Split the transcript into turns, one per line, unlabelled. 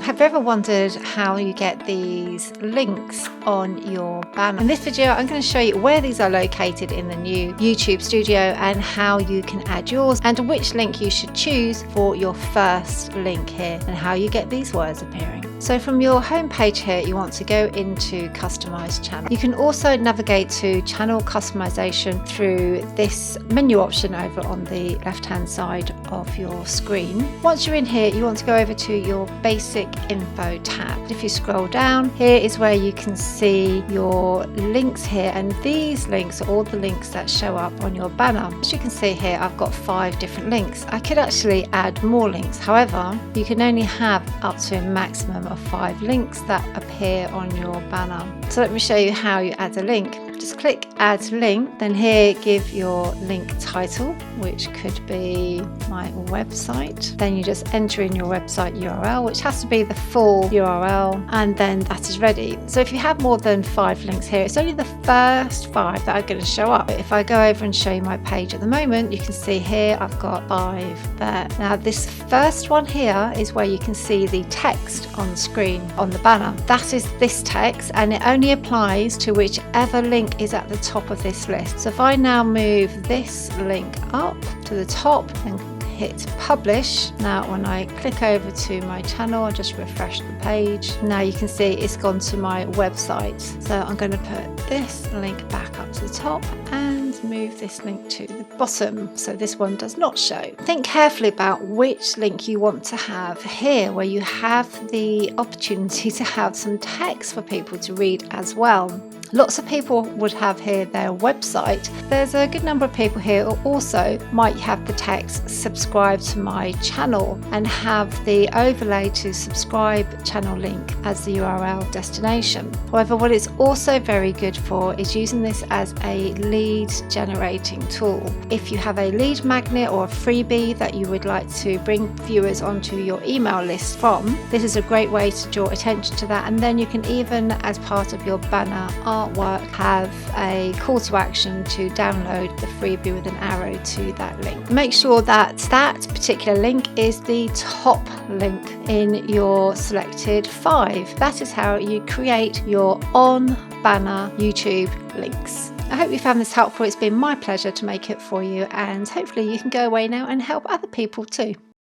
Have you ever wondered how you get these links on your banner? In this video, I'm going to show you where these are located in the new YouTube studio and how you can add yours and which link you should choose for your first link here and how you get these words appearing. So from your home page here, you want to go into Customize Channel. You can also navigate to Channel Customization through this menu option over on the left-hand side of your screen. Once you're in here, you want to go over to your Basic Info tab. If you scroll down, here is where you can see your links here, and these links are all the links that show up on your banner. As you can see here, I've got 5 different links. I could actually add more links. However, you can only have up to a maximum of 5 links that appear on your banner. So let me show you how you add a link. Just click add link, then here give your link title, which could be my website. Then you just enter in your website URL, which has to be the full URL, and then that is ready. So if you have more than 5 links here, it's only the first 5 that are going to show up. If I go over and show you my page at the moment, you can see here I've got 5 there. Now this first one here is where you can see the text on the screen on the banner. That is this text, and it only applies to whichever link is at the top of this list. So if I now move this link up to the top and hit publish, now when I click over to my channel, I'll just refresh the page. Now you can see it's gone to my website. So I'm going to put this link back up to the top and move this link to the bottom, so this one does not show. Think carefully about which link you want to have here, where you have the opportunity to have some text for people to read as well. Lots of people would have here their website. There's a good number of people here who also might have the text subscribe to my channel and have the overlay to subscribe channel link as the URL destination. However, what it's also very good for is using this as a lead generating tool. If you have a lead magnet or a freebie that you would like to bring viewers onto your email list from, this is a great way to draw attention to that. And then you can even, as part of your banner artwork, have a call to action to download the freebie with an arrow to that link. Make sure that that particular link is the top link in your selected 5. That is how you create your on banner YouTube links. I hope you found this helpful. It's been my pleasure to make it for you, and hopefully you can go away now and help other people too.